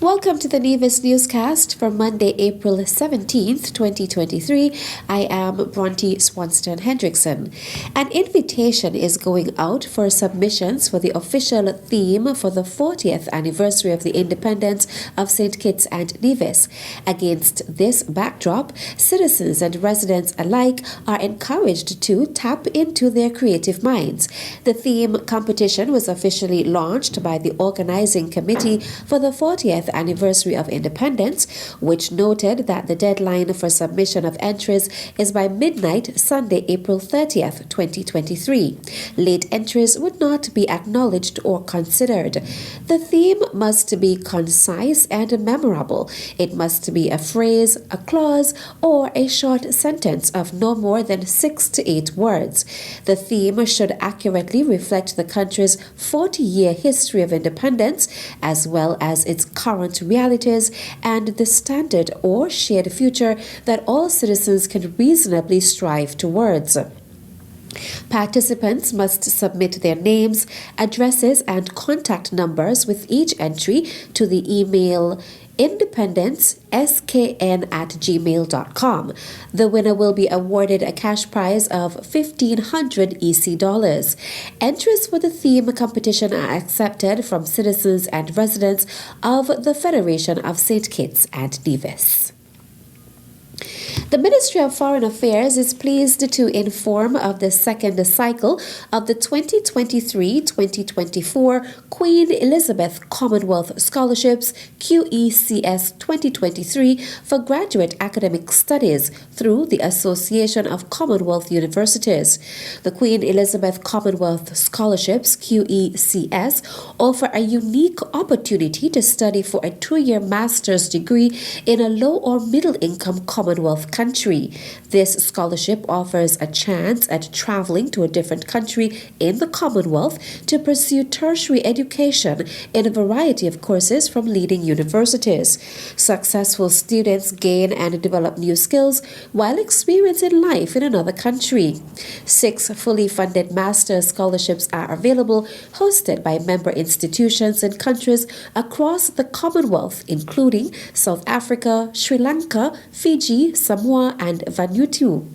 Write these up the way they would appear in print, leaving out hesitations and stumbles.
Welcome to the Nevis Newscast for Monday, April 17th, 2023. I am Bronte Swanston Hendrickson. An invitation is going out for submissions for the official theme for the 40th anniversary of the independence of St. Kitts and Nevis. Against this backdrop, citizens and residents alike are encouraged to tap into their creative minds. The theme competition was officially launched by the organizing committee for the 40th anniversary of independence, which noted that the deadline for submission of entries is by midnight Sunday, April 30th, 2023. Late entries would not be acknowledged or considered. The theme must be concise and memorable. It must be a phrase, a clause, or a short sentence of no more than 6 to 8 words. The theme should accurately reflect the country's 40-year history of independence, as well as its current realities and the standard or shared future that all citizens can reasonably strive towards. Participants must submit their names, addresses, and contact numbers with each entry to the email independenceskn@gmail.com. The winner will be awarded a cash prize of $1,500 EC. Entries for the theme competition are accepted from citizens and residents of the Federation of St. Kitts and Nevis. The Ministry of Foreign Affairs is pleased to inform of the second cycle of the 2023-2024 Queen Elizabeth Commonwealth Scholarships QECS 2023 for graduate academic studies through the Association of Commonwealth Universities. The Queen Elizabeth Commonwealth Scholarships QECS offer a unique opportunity to study for a 2-year master's degree in a low or middle income Commonwealth country. This scholarship offers a chance at traveling to a different country in the Commonwealth to pursue tertiary education in a variety of courses from leading universities. Successful students gain and develop new skills while experiencing life in another country. 6 fully funded master's scholarships are available, hosted by member institutions in countries across the Commonwealth, including South Africa, Sri Lanka, Fiji, Samoa, and Vanuatu.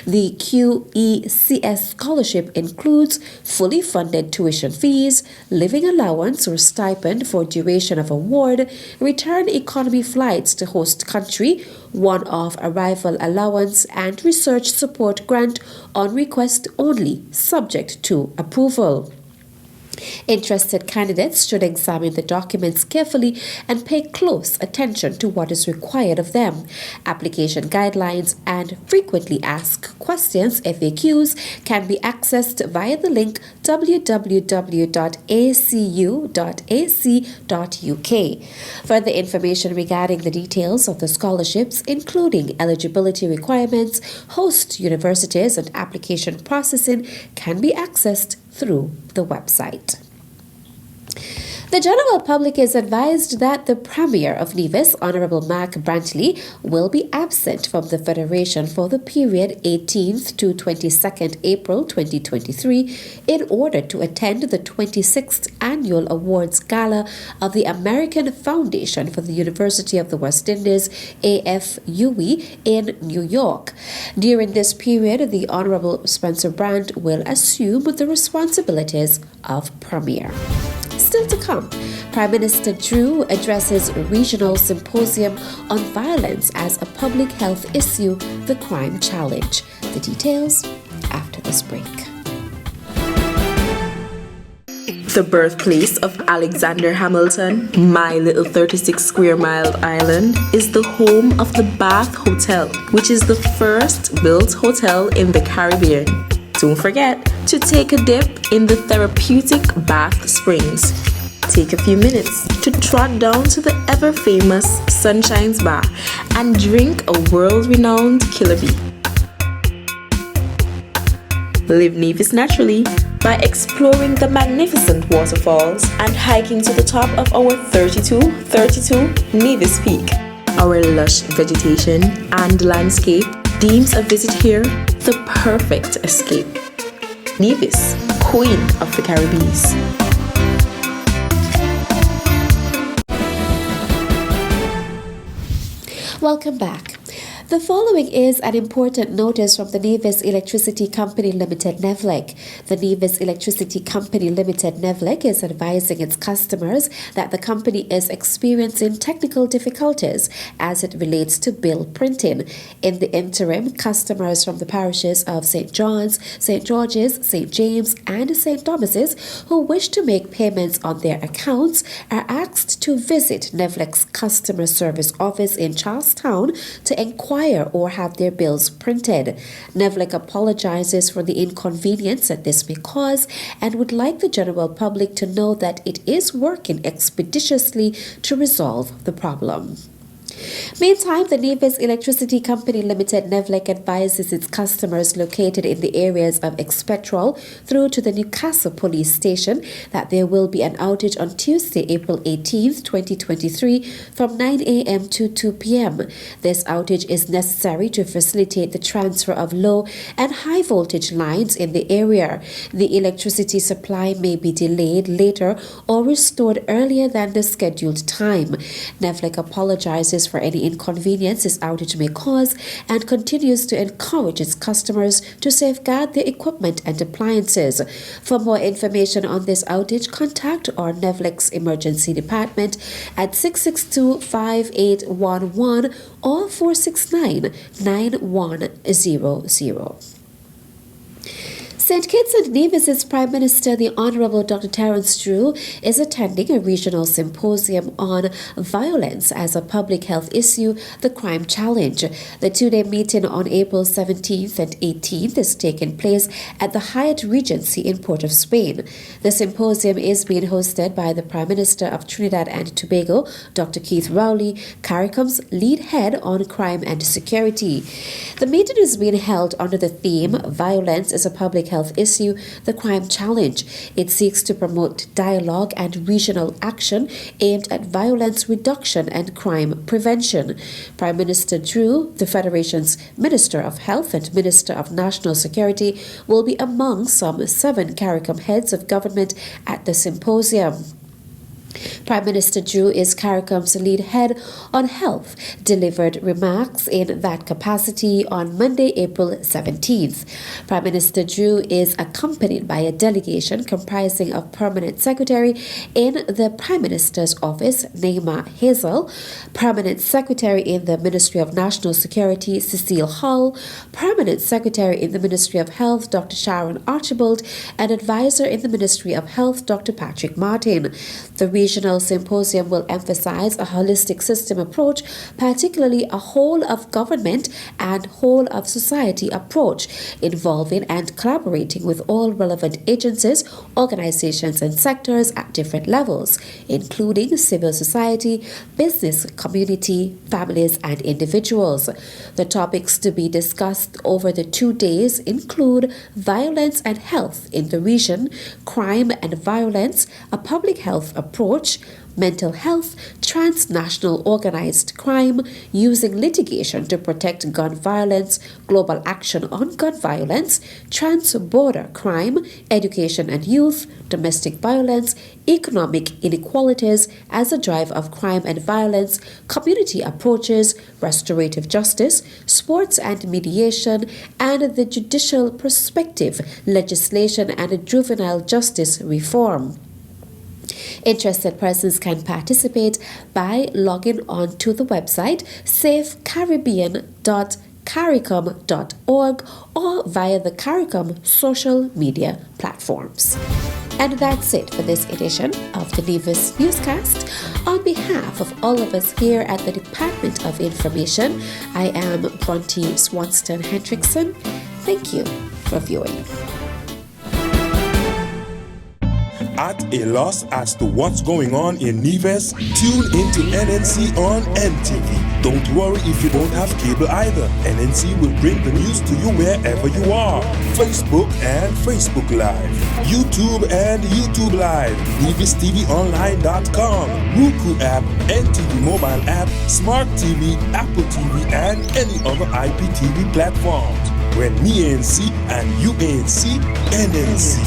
The QECS scholarship includes fully funded tuition fees, living allowance or stipend for duration of award, return economy flights to host country, one-off arrival allowance, and research support grant on request only, subject to approval. Interested candidates should examine the documents carefully and pay close attention to what is required of them. Application guidelines and frequently asked questions (FAQs) can be accessed via the link www.acu.ac.uk. Further information regarding the details of the scholarships, including eligibility requirements, host universities, and application processing, can be accessed through the website. The general public is advised that the Premier of Nevis, Honourable Mark Brantley, will be absent from the Federation for the period 18th to 22nd April 2023 in order to attend the 26th Annual Awards Gala of the American Foundation for the University of the West Indies, AFUE, in New York. During this period, the Honourable Spencer Brandt will assume the responsibilities of Premier. Still to come, Prime Minister Drew addresses regional symposium on violence as a public health issue, the crime challenge. The details after this break. The birthplace of Alexander Hamilton, my little 36 square mile island, is the home of the Bath Hotel, which is the first built hotel in the Caribbean. Don't forget to take a dip in the therapeutic Bath Springs. Take a few minutes to trot down to the ever-famous Sunshine's Bar and drink a world-renowned Killer Bee. Live Nevis naturally by exploring the magnificent waterfalls and hiking to the top of our 32 Nevis Peak. Our lush vegetation and landscape deems a visit here the perfect escape. Nevis, Queen of the Caribbean. Welcome back. The following is an important notice from the Nevis Electricity Company Limited NEVLEC. The Nevis Electricity Company Limited NEVLEC is advising its customers that the company is experiencing technical difficulties as it relates to bill printing. In the interim, customers from the parishes of St. John's, St. George's, St. James, and St. Thomas's who wish to make payments on their accounts are asked to visit NEVLEC's customer service office in Charlestown to inquire or have their bills printed. NEVLEC apologizes for the inconvenience that this may cause and would like the general public to know that it is working expeditiously to resolve the problem. Meantime, the Nevis Electricity Company Limited NEVLEC advises its customers located in the areas of Expetrol through to the Newcastle Police Station that there will be an outage on Tuesday, April 18th, 2023 from 9 a.m. to 2 p.m. This outage is necessary to facilitate the transfer of low and high voltage lines in the area. The electricity supply may be delayed later or restored earlier than the scheduled time. NEVLEC apologizes for any inconvenience this outage may cause and continues to encourage its customers to safeguard their equipment and appliances. For more information on this outage, contact our NEVLEC's emergency department at 662-5811 or 469-9100. St. Kitts and Nevis's Prime Minister, the Honourable Dr. Terence Drew, is attending a regional symposium on violence as a public health issue, the Crime Challenge. The two-day meeting on April 17th and 18th is taking place at the Hyatt Regency in Port of Spain. The symposium is being hosted by the Prime Minister of Trinidad and Tobago, Dr. Keith Rowley, CARICOM's lead head on crime and security. The meeting is being held under the theme Violence is a Public Health Issue, the Crime Challenge. It seeks to promote dialogue and regional action aimed at violence reduction and crime prevention. Prime Minister Drew, the Federation's Minister of Health and Minister of National Security, will be among some 7 CARICOM heads of government at the symposium. Prime Minister Drew is CARICOM's lead head on health, delivered remarks in that capacity on Monday, April 17th. Prime Minister Drew is accompanied by a delegation comprising of Permanent Secretary in the Prime Minister's Office, Naima Hazel, Permanent Secretary in the Ministry of National Security, Cecile Hull, Permanent Secretary in the Ministry of Health, Dr. Sharon Archibald, and Advisor in the Ministry of Health, Dr. Patrick Martin. The regional symposium will emphasize a holistic system approach, particularly a whole of government and whole of society approach, involving and collaborating with all relevant agencies, organizations, and sectors at different levels, including civil society, business, community, families, and individuals. The topics to be discussed over the 2 days include violence and health in the region, crime and violence, a public health approach, mental health, transnational organized crime, using litigation to protect gun violence, global action on gun violence, trans-border crime, education and youth, domestic violence, economic inequalities as a drive of crime and violence, community approaches, restorative justice, sports and mediation, and the judicial perspective, legislation and juvenile justice reform. Interested persons can participate by logging on to the website safecaribbean.caricom.org or via the CARICOM social media platforms. And that's it for this edition of the Nevis Newscast. On behalf of all of us here at the Department of Information, I am Bronte Swanston Hendrickson. Thank you for viewing. At a loss as to what's going on in Nevis? Tune into NNC on NTV. Don't worry if you don't have cable either. NNC will bring the news to you wherever you are. Facebook and Facebook Live. YouTube and YouTube Live. NevisTVOnline.com. Roku app, NTV mobile app, Smart TV, Apple TV, and any other IPTV platforms. When me ANC and you ANC, NNC.